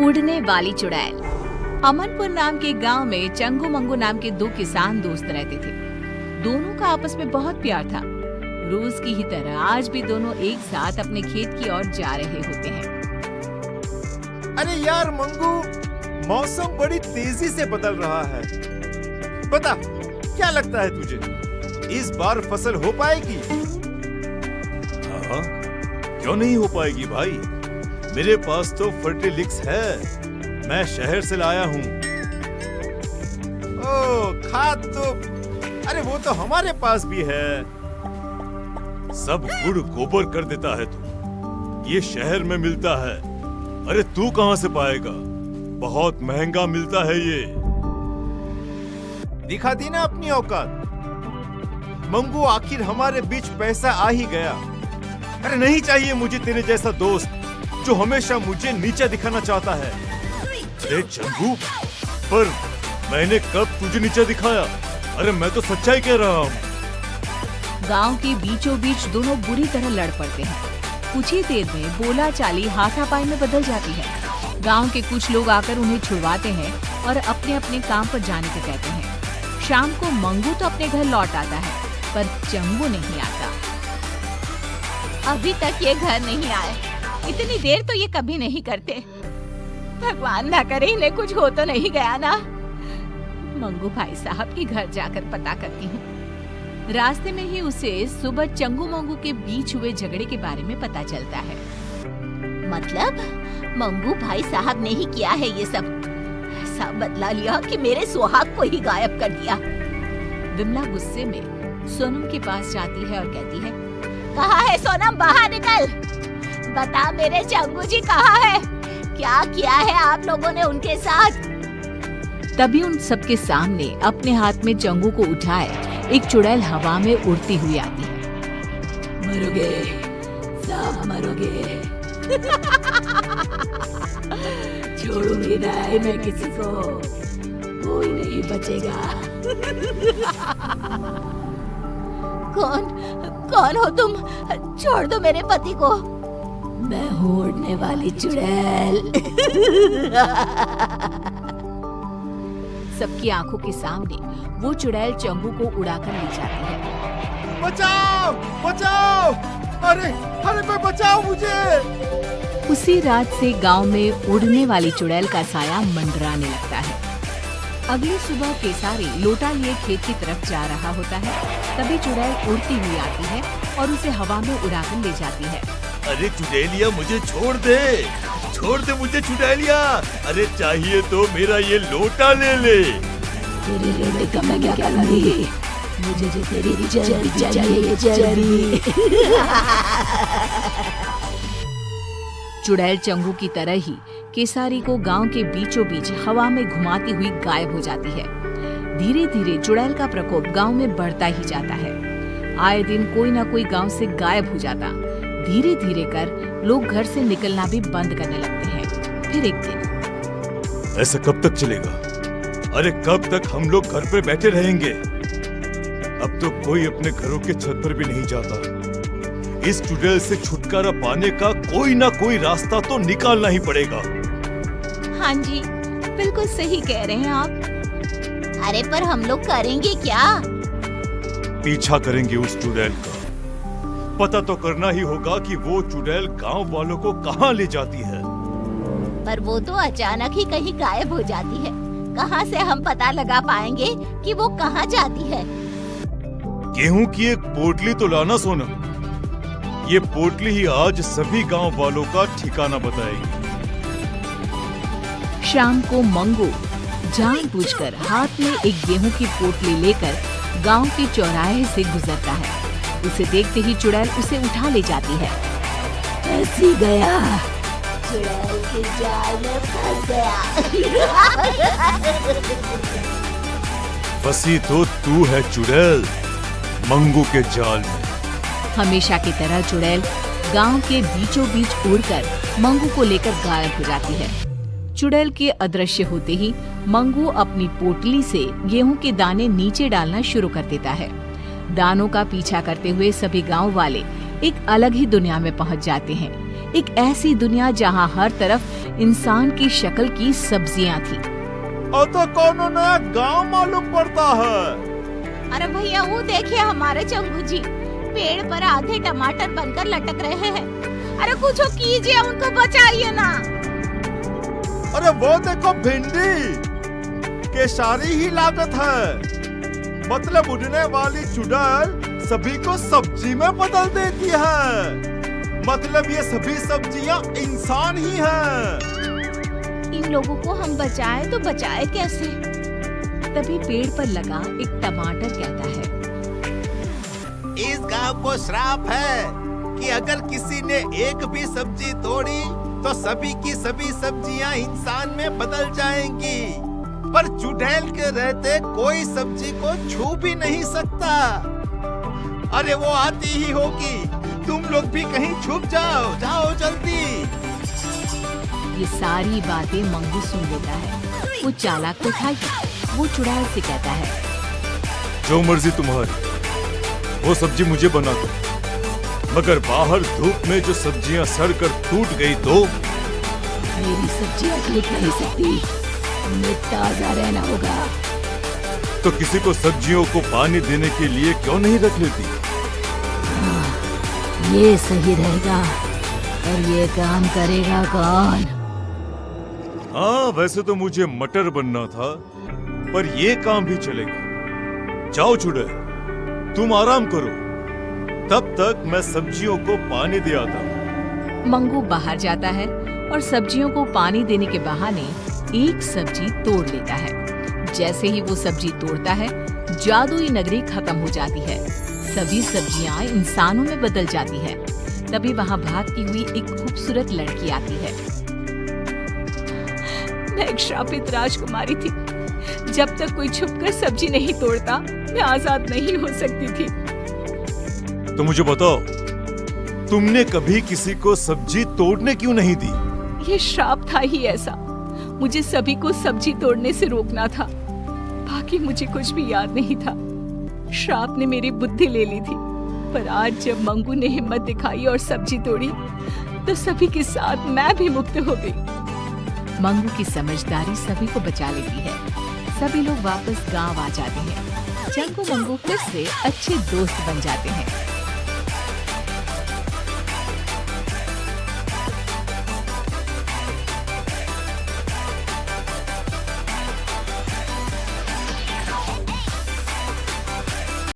उड़ने वाली चुड़ैल। अमनपुर नाम के गांव में चंगू मंगू नाम के दो किसान दोस्त रहते थे। दोनों का आपस में बहुत प्यार था। रोज की ही तरह आज भी दोनों एक साथ अपने खेत की ओर जा रहे होते हैं। अरे यार मंगू, मौसम बड़ी तेजी से बदल रहा है। बता, क्या लगता है तुझे, इस बार फसल हो पाएगी? हाँ, क्यों नहीं हो पाएगी भाई। मेरे पास तो फर्टिलिक्स है, मैं शहर से लाया हूँ। ओ, खाद तो अरे वो तो हमारे पास भी है। सब गुड़ गोबर कर देता है तू, ये शहर में मिलता है। अरे तू कहाँ से पाएगा, बहुत महंगा मिलता है ये। दिखा दी ना अपनी औकात। मंगू, आखिर हमारे बीच पैसा आ ही गया। अरे नहीं चाहिए मुझे तेरे जैसा दोस्त जो हमेशा मुझे नीचा दिखाना चाहता है। अरे चंगू, पर मैंने कब तुझे नीचा दिखाया? अरे मैं तो सच्चाई कह रहा हूँ। गांव के बीचों बीच दोनों बुरी तरह लड़ पड़ते हैं। कुछ ही देर में बोला चाली हाथापाई में बदल जाती है। गांव के कुछ लोग आकर उन्हें छुड़वाते हैं और अपने अपने काम पर जाने को कहते हैं। शाम को मंगू तो अपने घर लौट आता है, पर चंगू नहीं आता। अभी तक ये घर नहीं आए। इतनी देर तो ये कभी नहीं करते। भगवान ना करे इन्हें कुछ हो तो नहीं गया ना। मंगू भाई साहब के घर जाकर पता करती हूँ। रास्ते में ही उसे सुबह चंगू मंगू के बीच हुए झगड़े के बारे में पता चलता है। मतलब मंगू भाई साहब ने ही किया है ये सब। सब बदला लिया कि मेरे सुहाग को ही गायब कर दिया। विमला गुस्से में सोनम के पास जाती है और कहती है, कहाँ है सोनम, बाहर निकल। बता मेरे चंगू जी कहाँ है? क्या किया है आप लोगों ने उनके साथ? तभी उन सबके सामने अपने हाथ में चंगू को उठाए एक चुड़ैल हवा में उड़ती हुई आती है। मरोगे, सब मरोगे। छोड़ूंगी नहीं मैं किसी को, कोई नहीं बचेगा। कौन हो तुम? छोड़ दो मेरे पति को। मैं हूँ उड़ने वाली चुड़ैल। सबकी आंखों के सामने वो चुड़ैल चंगू को उड़ाकर ले जाती है। बचाओ, बचाओ, अरे अरे बचाओ मुझे। उसी रात से गांव में उड़ने वाली चुड़ैल का साया मंडराने लगता है। अगली सुबह केसारी लोटा लिए खेत की तरफ जा रहा होता है। तभी चुड़ैल उड़ती हुई आती है और उसे हवा में उड़ाकर ले जाती है। अरे चुड़ैलिया, मुझे छोड़ दे, छोड़ दे मुझे चुड़ैलिया। अरे चाहिए तो मेरा ये लोटा ले ले। तेरे लोटे का मैं क्या करूंगी? मुझे जो तेरी चर्बी चाहिए, चर्बी। चुड़ैल चंगू की तरह ही केसारी को गांव के बीचों बीच हवा में घुमाती हुई गायब हो जाती है। धीरे धीरे चुड़ैल का प्रकोप गांव में बढ़ता ही जाता है। आए दिन कोई ना कोई गांव से गायब हो जाता। धीरे धीरे कर लोग घर से निकलना भी बंद करने लगते हैं। फिर एक दिन, ऐसा कब तक चलेगा? अरे कब तक हम लोग घर पे बैठे रहेंगे? अब तो कोई अपने घरों के छत पर भी नहीं जाता। इस चुड़ैल से छुटकारा पाने का कोई ना कोई रास्ता तो निकालना ही पड़ेगा। हाँ जी, बिल्कुल सही कह रहे हैं आप। अरे पर हम लोग करेंगे क्या? पीछा करेंगे उस चुड़ैल का। पता तो करना ही होगा कि वो चुड़ैल गांव वालों को कहाँ ले जाती है। पर वो तो अचानक ही कहीं गायब हो जाती है। कहाँ से हम पता लगा पाएंगे कि वो कहाँ जाती है? गेहूं की एक पोटली तो लाना सोनम। ये पोटली ही आज सभी गांव वालों का ठिकाना बताएगी। शाम को मंगू जानबूझकर हाथ में एक गेहूं की पोटली लेकर गांव के चौराहे से गुजरता है। उसे देखते ही चुड़ैल उसे उठा ले जाती है। फंसी गया, चुड़ैल के जाल में फंस गया। फंसी तो तू है चुड़ैल, मंगू के जाल में। हमेशा की तरह चुड़ैल गांव के बीचों बीच उड़कर मंगू को लेकर गायब हो जाती है। चुड़ैल के अदृश्य होते ही मंगू अपनी पोटली से गेहूं के दाने नीचे डालना शुरू कर देता है। दानों का पीछा करते हुए सभी गांव वाले एक अलग ही दुनिया में पहुंच जाते हैं। एक ऐसी दुनिया जहां हर तरफ इंसान की शक्ल की सब्जियां थी। और तो कौन नया गांव मालूम पड़ता है। अरे भैया वो देखिए हमारे चंगू जी पेड़ पर आधे टमाटर बनकर लटक रहे हैं। अरे कुछ कीजिए, उनको बचाइए ना। अरे वो देखो भिंडी के सारी ही लागत है। मतलब उड़ने वाली चुड़ैल सभी को सब्जी में बदल देती है। मतलब ये सभी सब्जियां इंसान ही हैं। इन लोगों को हम बचाए तो बचाए कैसे? तभी पेड़ पर लगा एक टमाटर कहता है, इस गांव को श्राप है कि अगर किसी ने एक भी सब्जी तोड़ी तो सभी की सभी सब्जियां इंसान में बदल जाएंगी। पर चुड़ैल के रहते कोई सब्जी को छू भी नहीं सकता। अरे वो आती ही होगी, तुम लोग भी कहीं छुप जाओ, जाओ जल्दी। ये सारी बातें मंगू सुन लेता है। वो चालाक तो था ही। वो चुड़ैल से कहता है, जो मर्जी तुम्हारी, वो सब्जी मुझे बना दो, मगर बाहर धूप में जो सब्जियां सड़ कर टूट गई तो? मेरी सब्जियां टूट नहीं सकती, उन्हें ताजा रहना होगा। तो किसी को सब्जियों को पानी देने के लिए क्यों नहीं रख लेती? ये सही रहेगा, और ये काम करेगा कौन? हाँ, वैसे तो मुझे मटर बनना था, पर ये काम भी चलेगा। जाओ चुड़ैल, तुम आराम करो, तब तक मैं सब्जियों को पानी दे आता हूँ। मंगू बाहर जाता है और सब्जियों को पानी देने के बहाने एक सब्जी तोड़ लेता है। जैसे ही वो सब्जी तोड़ता है, जादुई नगरी खत्म हो जाती है। सभी सब्जियां इंसानों में बदल जाती है। तभी वहाँ भागती हुई एक खूबसूरत लड़की आती है। मैं एक श्रापित राजकुमारी थी। जब तक कोई छुपकर सब्जी नहीं तोड़ता, मैं आजाद नहीं हो सकती थी। तो मुझे बताओ, तुमने कभी किसी को सब्जी तोड़ने क्यों नहीं दी? ये श्राप था ही ऐसा। मुझे सभी को सब्जी तोड़ने से रोकना था। बाकी मुझे कुछ भी याद नहीं था। श्राप ने मेरी बुद्धि ले ली थी। पर आज जब मंगू ने हिम्मत दिखाई और सब्जी तोड़ी, तो सभी के साथ मैं भी मुक्त हो गई। मंगू की समझदारी सभी को बचा लेती है। सभी लोग वापस गांव आ जाते हैं। चंगू मंगू फिर से अच्छे दोस्त बन जाते हैं।